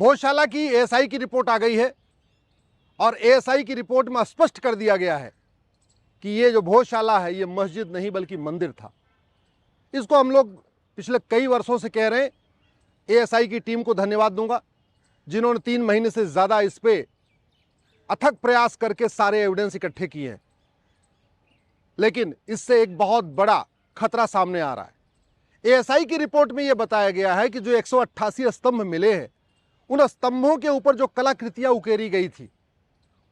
भोजशाला की एएसआई की रिपोर्ट आ गई है और एएसआई की रिपोर्ट में स्पष्ट कर दिया गया है कि ये जो भोजशाला है ये मस्जिद नहीं बल्कि मंदिर था। इसको हम लोग पिछले कई वर्षों से कह रहे हैं। एएसआई की टीम को धन्यवाद दूंगा जिन्होंने 3 महीने से ज़्यादा इस पे अथक प्रयास करके सारे एविडेंस इकट्ठे किए हैं, लेकिन इससे एक बहुत बड़ा खतरा सामने आ रहा है। एएसआई की रिपोर्ट में यह बताया गया है कि जो 188 स्तंभ मिले हैं, उन स्तंभों के ऊपर जो कलाकृतियां उकेरी गई थी,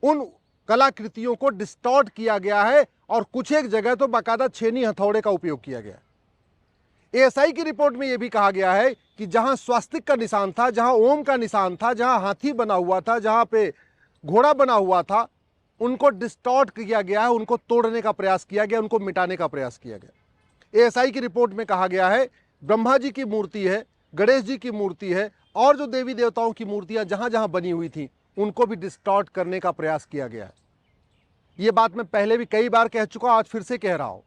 उन कलाकृतियों को डिस्टॉर्ट किया गया है और कुछ एक जगह तो बाकायदा छेनी हथौड़े का उपयोग किया गया है। एएसआई की रिपोर्ट में यह भी कहा गया है कि जहां स्वास्तिक का निशान था, जहां ओम का निशान था, जहां हाथी बना हुआ था, जहां पे घोड़ा बना हुआ था, उनको डिस्टॉर्ट किया गया है, उनको तोड़ने का प्रयास किया गया, उनको मिटाने का प्रयास किया गया। एएसआई की रिपोर्ट में कहा गया है ब्रह्मा जी की मूर्ति है, गणेश जी की मूर्ति है और जो देवी देवताओं की मूर्तियां जहां जहां बनी हुई थी उनको भी डिस्टॉर्ट करने का प्रयास किया गया है। ये बात मैं पहले भी कई बार कह चुका, आज फिर से कह रहा हूं।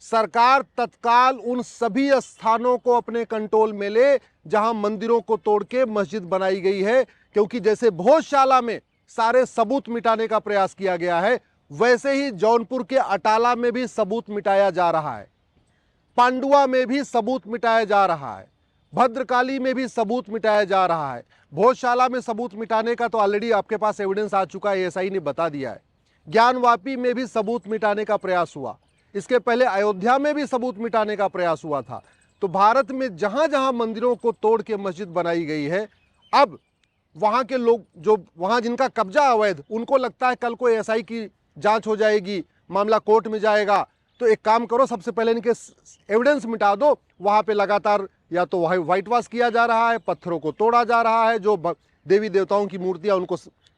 सरकार तत्काल उन सभी स्थानों को अपने कंट्रोल में ले जहां मंदिरों को तोड़ के मस्जिद बनाई गई है, क्योंकि जैसे भोजशाला में सारे सबूत मिटाने का प्रयास किया गया है, वैसे ही जौनपुर के अटाला में भी सबूत मिटाया जा रहा है, पांडुआ में भी सबूत मिटाया जा रहा है, भद्रकाली में भी सबूत मिटाया जा रहा है। भोजशाला में सबूत मिटाने का तो ऑलरेडी आपके पास एविडेंस आ चुका है, एएसआई ने बता दिया है। ज्ञानवापी में भी सबूत मिटाने का प्रयास हुआ, इसके पहले अयोध्या में भी सबूत मिटाने का प्रयास हुआ था। तो भारत में जहां जहां मंदिरों को तोड़ के मस्जिद बनाई गई है, अब वहां के लोग जो वहां जिनका कब्जा अवैध, उनको लगता है कल को एएसआई की जांच हो जाएगी, मामला कोर्ट में जाएगा, तो एक काम करो, सबसे पहले इनके एविडेंस मिटा दो। वहां पे लगातार या तो व्हाइट वॉश किया जा रहा है, पत्थरों को तोड़ा जा रहा है, जो देवी देवताओं की मूर्तियां उनको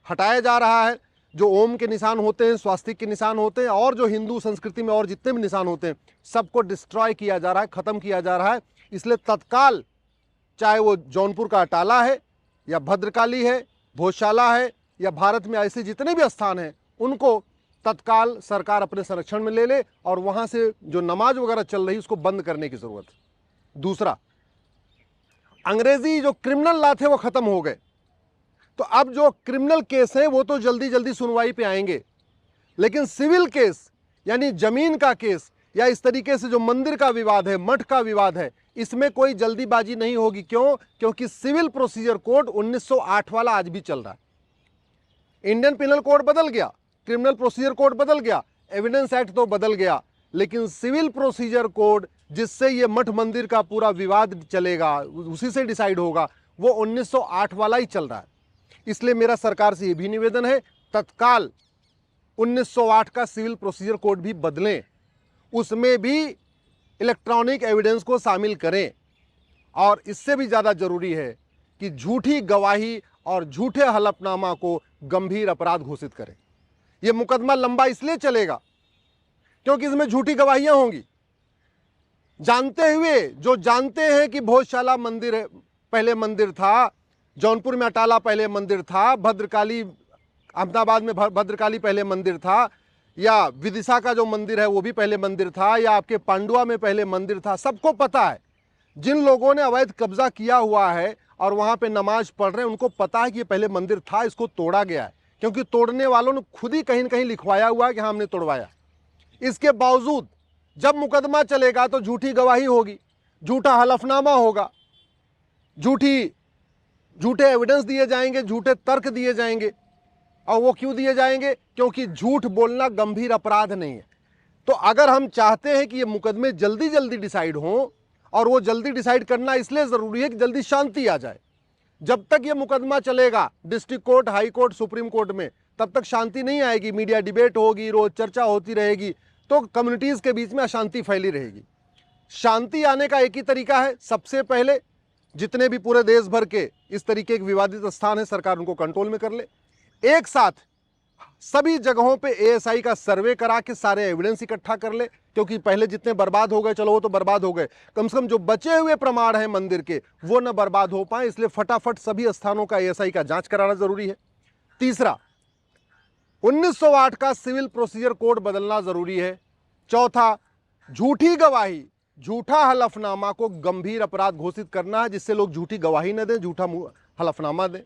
हटाया जा रहा है, जो ओम के निशान होते हैं, स्वास्तिक के निशान होते हैं और जो हिंदू संस्कृति में और जितने भी निशान होते हैं सबको डिस्ट्रॉय किया जा रहा है, खत्म किया जा रहा है। इसलिए तत्काल, चाहे वो जौनपुर का अटाला है या भद्रकाली है, भोजशाला है या भारत में ऐसे जितने भी स्थान हैं, उनको तत्काल सरकार अपने संरक्षण में ले ले और वहां से जो नमाज वगैरह चल रही है उसको बंद करने की जरूरत है। दूसरा, अंग्रेजी जो क्रिमिनल लॉ थे वो खत्म हो गए, तो अब जो क्रिमिनल केस है वो तो जल्दी जल्दी सुनवाई पे आएंगे, लेकिन सिविल केस यानी जमीन का केस या इस तरीके से जो मंदिर का विवाद है, मठ का विवाद है, इसमें कोई जल्दीबाजी नहीं होगी। क्यों? क्योंकि सिविल प्रोसीजर कोड 1908 वाला आज भी चल रहा है। इंडियन पिनल कोड बदल गया, क्रिमिनल प्रोसीजर कोड बदल गया, एविडेंस एक्ट तो बदल गया, लेकिन सिविल प्रोसीजर कोड जिससे ये मठ मंदिर का पूरा विवाद चलेगा, उसी से डिसाइड होगा, वो 1908 वाला ही चल रहा है। इसलिए मेरा सरकार से ये भी निवेदन है, तत्काल 1908 का सिविल प्रोसीजर कोड भी बदलें, उसमें भी इलेक्ट्रॉनिक एविडेंस को शामिल करें। और इससे भी ज़्यादा जरूरी है कि झूठी गवाही और झूठे हलफनामा को गंभीर अपराध घोषित करें। यह मुकदमा लंबा इसलिए चलेगा क्योंकि इसमें झूठी गवाहियां होंगी, जानते हुए, जो जानते हैं कि भोजशाला मंदिर पहले मंदिर था, जौनपुर में अटाला पहले मंदिर था, भद्रकाली अहमदाबाद में भद्रकाली पहले मंदिर था, या विदिशा का जो मंदिर है वो भी पहले मंदिर था, या आपके पांडुआ में पहले मंदिर था, सबको पता है। जिन लोगों ने अवैध कब्जा किया हुआ है और वहां पे नमाज पढ़ रहे हैं, उनको पता है कि ये पहले मंदिर था, इसको तोड़ा गया है, क्योंकि तोड़ने वालों ने खुद ही कहीं न कहीं लिखवाया हुआ है कि हाँ हमने तोड़वाया। इसके बावजूद जब मुकदमा चलेगा तो झूठी गवाही होगी, झूठा हलफनामा होगा, झूठे एविडेंस दिए जाएंगे, झूठे तर्क दिए जाएंगे। और वो क्यों दिए जाएंगे? क्योंकि झूठ बोलना गंभीर अपराध नहीं है। तो अगर हम चाहते हैं कि ये मुकदमे जल्दी जल्दी डिसाइड हों, और वो जल्दी डिसाइड करना इसलिए ज़रूरी है कि जल्दी शांति आ जाए। जब तक ये मुकदमा चलेगा district court, high court, supreme court में, तब तक शांति नहीं आएगी। मीडिया डिबेट होगी, रोज चर्चा होती रहेगी, तो कम्युनिटीज़ के बीच में अशांति फैली रहेगी। शांति आने का एक ही तरीका है, सबसे पहले जितने भी पूरे देश भर के इस तरीके के विवादित स्थान है, सरकार उनको कंट्रोल में कर ले। एक साथ सभी जगहों पे एएसआई का सर्वे करा के सारे एविडेंस इकट्ठा कर ले, क्योंकि पहले जितने बर्बाद हो गए, चलो वो तो बर्बाद हो गए, कम से कम जो बचे हुए प्रमाण हैं मंदिर के वो न बर्बाद हो पाए। इसलिए फटाफट सभी स्थानों का एएसआई का जांच कराना जरूरी है। तीसरा, 1908 का सिविल प्रोसीजर कोड बदलना जरूरी है। चौथा, झूठी गवाही, झूठा हलफनामा को गंभीर अपराध घोषित करना है, जिससे लोग झूठी गवाही न दें, झूठा हलफनामा दें।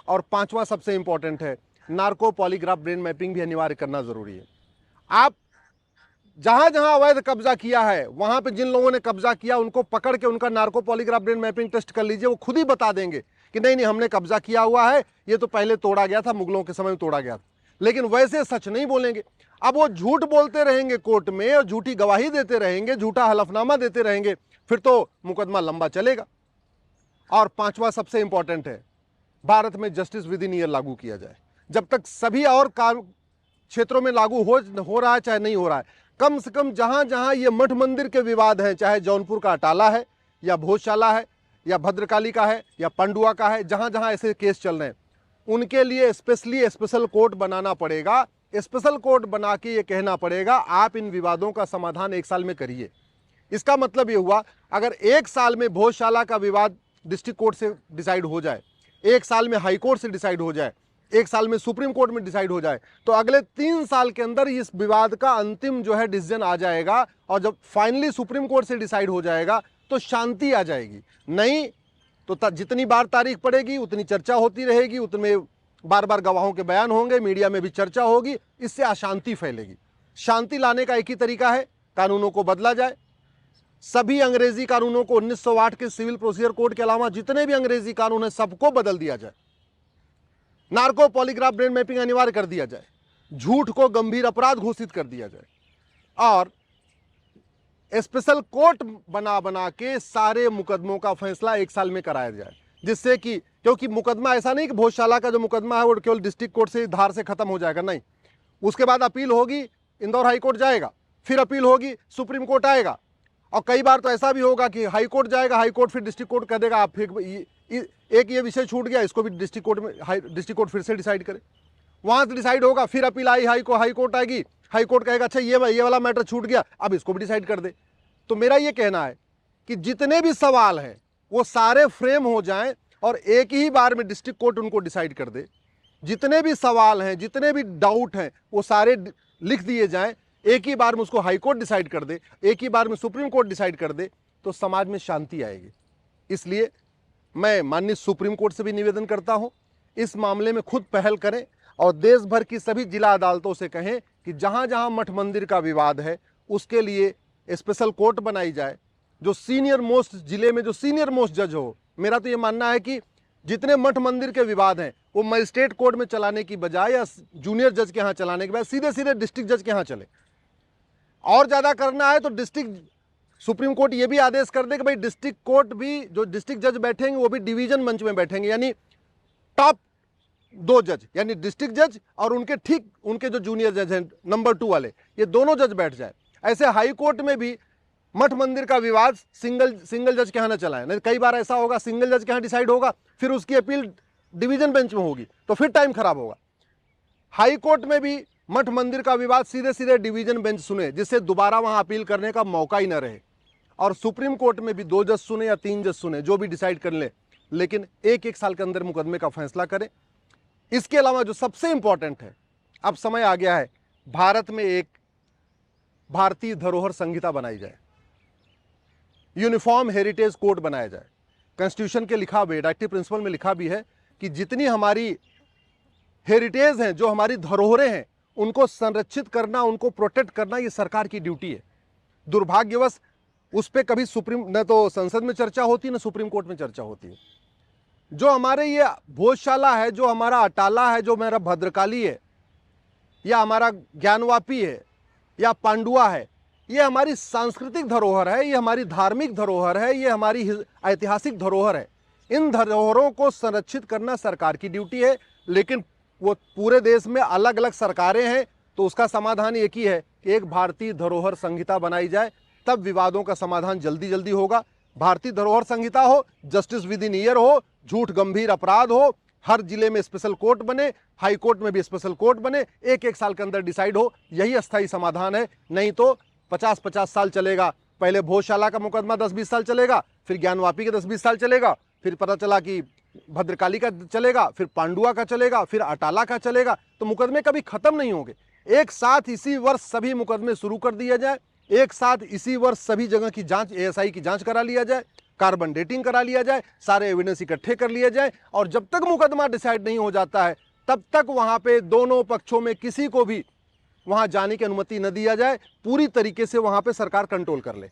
और पांचवा सबसे इंपॉर्टेंट है, नार्को पॉलीग्राफ ब्रेन मैपिंग भी अनिवार्य करना जरूरी है। आप जहां जहां अवैध कब्जा किया है, वहां पे जिन लोगों ने कब्जा किया उनको पकड़ के उनका narco polygraph brain mapping test कर लीजिए। वो खुद ही बता देंगे कि नहीं नहीं हमने कब्जा किया हुआ है, ये तो पहले तोड़ा गया था, मुगलों के समय में तोड़ा गया था। लेकिन वैसे सच नहीं बोलेंगे। अब वो झूठ बोलते रहेंगे कोर्ट में और झूठी गवाही देते रहेंगे, झूठा हलफनामा देते रहेंगे, फिर तो मुकदमा लंबा चलेगा। और पांचवा सबसे इंपॉर्टेंट है, भारत में जस्टिस विद इन ईयर लागू किया जाए। जब तक सभी और क्षेत्रों में लागू हो रहा है चाहे नहीं हो रहा है, कम से कम जहां जहां ये मठ मंदिर के विवाद हैं, चाहे जौनपुर का अटाला है या भोजशाला है या भद्रकाली का है या पांडुआ का है, जहां जहां ऐसे केस चल रहे हैं, उनके लिए स्पेशली स्पेशल कोर्ट बनाना पड़ेगा। स्पेशल कोर्ट बना के ये कहना पड़ेगा आप इन विवादों का समाधान 1 साल में करिए। इसका मतलब ये हुआ, अगर 1 साल में भोजशाला का विवाद डिस्ट्रिक्ट कोर्ट से डिसाइड हो जाए, 1 साल में हाई कोर्ट से डिसाइड हो जाए, 1 साल में सुप्रीम कोर्ट में डिसाइड हो जाए, तो अगले 3 साल के अंदर इस विवाद का अंतिम जो है डिसीजन आ जाएगा। और जब फाइनली सुप्रीम कोर्ट से डिसाइड हो जाएगा तो शांति आ जाएगी। नहीं तो जितनी बार तारीख पड़ेगी उतनी चर्चा होती रहेगी, उतने बार बार गवाहों के बयान होंगे, मीडिया में भी चर्चा होगी, इससे अशांति फैलेगी। शांति लाने का एक ही तरीका है, कानूनों को बदला जाए। सभी अंग्रेजी कानूनों को 1908 के सिविल प्रोसीजर कोड के अलावा जितने भी अंग्रेजी कानून हैं सबको बदल दिया जाए। नार्को पॉलीग्राफ ब्रेन मैपिंग अनिवार्य कर दिया जाए, झूठ को गंभीर अपराध घोषित कर दिया जाए और स्पेशल कोर्ट बना के सारे मुकदमों का फैसला 1 साल में कराया जाए। जिससे कि, क्योंकि मुकदमा ऐसा नहीं कि भोजशाला का जो मुकदमा है वो केवल डिस्ट्रिक्ट कोर्ट से धार से खत्म हो जाएगा, नहीं, उसके बाद अपील होगी, इंदौर हाई कोर्ट जाएगा, फिर अपील होगी, सुप्रीम कोर्ट आएगा, और कई बार तो ऐसा भी होगा कि हाई कोर्ट जाएगा, हाई कोर्ट फिर डिस्ट्रिक्ट कोर्ट कह देगा, आप फिर एक ये विषय छूट गया, इसको भी डिस्ट्रिक्ट कोर्ट में डिस्ट्रिक्ट कोर्ट फिर से डिसाइड करे, वहां से डिसाइड होगा, फिर अपील आई हाई कोर्ट आएगी, हाई कोर्ट कहेगा अच्छा ये वाला मैटर छूट गया, अब इसको भी डिसाइड कर दे। तो मेरा ये कहना है कि जितने भी सवाल हैं वो सारे फ्रेम हो जाएं और एक ही बार में डिस्ट्रिक्ट कोर्ट उनको डिसाइड कर दे। जितने भी सवाल हैं, जितने भी डाउट हैं, वो सारे लिख दिए जाएं, एक ही बार में उसको हाई कोर्ट डिसाइड कर दे, एक ही बार में सुप्रीम कोर्ट डिसाइड कर दे, तो समाज में शांति आएगी। इसलिए मैं माननीय सुप्रीम कोर्ट से भी निवेदन करता हूं, इस मामले में खुद पहल करें और देश भर की सभी जिला अदालतों से कहें कि जहां जहां मठ मंदिर का विवाद है उसके लिए स्पेशल कोर्ट बनाई जाए, जो सीनियर मोस्ट जिले में जो सीनियर मोस्ट जज हो। मेरा तो ये मानना है कि जितने मठ मंदिर के विवाद हैं वो मजिस्ट्रेट कोर्ट में चलाने की बजाय या जूनियर जज के यहाँ चलाने के बजाय सीधे सीधे डिस्ट्रिक्ट जज के यहाँ चले। और ज़्यादा करना है तो सुप्रीम कोर्ट ये भी आदेश कर दे कि भाई डिस्ट्रिक्ट कोर्ट भी, जो डिस्ट्रिक्ट जज बैठेंगे वो भी डिवीजन मंच में बैठेंगे, यानी टॉप 2 जज, यानी डिस्ट्रिक्ट जज और उनके ठीक उनके जो जूनियर जज हैं नंबर 2 वाले, ये दोनों जज बैठ जाए। ऐसे हाई कोर्ट में भी मठ मंदिर का विवाद सिंगल जज के यहाँ न चलाएं। नहीं, कई बार ऐसा होगा सिंगल जज के यहाँ डिसाइड होगा, फिर उसकी अपील डिवीजन बेंच में होगी, तो फिर टाइम खराब होगा। हाई कोर्ट में भी मठ मंदिर का विवाद सीधे सीधे डिवीजन बेंच सुने, जिससे दोबारा वहां अपील करने का मौका ही न रहे। और सुप्रीम कोर्ट में भी 2 जज सुने या 3 जज सुने, जो भी डिसाइड कर ले, लेकिन 1-1 साल के अंदर मुकदमे का फैसला करें। इसके अलावा जो सबसे इंपॉर्टेंट है, अब समय आ गया है भारत में एक भारतीय धरोहर संहिता बनाई जाए, यूनिफॉर्म हेरिटेज कोड बनाया जाए। कॉन्स्टिट्यूशन के लिखा भी, डायरेक्टिव प्रिंसिपल में लिखा भी है कि जितनी हमारी हेरिटेज हैं, जो हमारी धरोहरें हैं, उनको संरक्षित करना, उनको प्रोटेक्ट करना, ये सरकार की ड्यूटी है। दुर्भाग्यवश उस पर कभी न तो संसद में चर्चा होती है, न सुप्रीम कोर्ट में चर्चा होती है। जो हमारे ये भोजशाला है, जो हमारा अटाला है, जो मेरा भद्रकाली है, या हमारा ज्ञानवापी है, या पांडुआ है, ये हमारी सांस्कृतिक धरोहर है, ये हमारी धार्मिक धरोहर है, ये हमारी ऐतिहासिक धरोहर है। इन धरोहरों को संरक्षित करना सरकार की ड्यूटी है, लेकिन वो पूरे देश में अलग अलग सरकारें हैं, तो उसका समाधान एक ही है कि एक भारतीय धरोहर संहिता बनाई जाए, तब विवादों का समाधान जल्दी जल्दी होगा। भारतीय धरोहर संहिता हो, जस्टिस विद इन ईयर हो, झूठ गंभीर अपराध हो, हर जिले में स्पेशल कोर्ट बने, हाई कोर्ट में भी स्पेशल कोर्ट बने, 1-1 साल के अंदर डिसाइड हो, यही अस्थायी समाधान है। नहीं तो 50-50 साल चलेगा। पहले भोजशाला का मुकदमा 10-20 साल चलेगा, फिर ज्ञानवापी के 10-20 साल चलेगा, फिर पता चला कि भद्रकाली का चलेगा, फिर पांडुआ का चलेगा, फिर अटाला का चलेगा, तो मुकदमे कभी खत्म नहीं होंगे। एक साथ इसी वर्ष सभी मुकदमे शुरू कर दिया जाए, एक साथ इसी वर्ष सभी जगह की जांच, ASI की जांच करा लिया जाए, कार्बन डेटिंग करा लिया जाए, सारे एविडेंस इकट्ठे कर लिए जाए, और जब तक मुकदमा डिसाइड नहीं हो जाता है तब तक वहां पे दोनों पक्षों में किसी को भी वहां जाने की अनुमति न दिया जाए। पूरी तरीके से वहां पे सरकार कंट्रोल कर ले।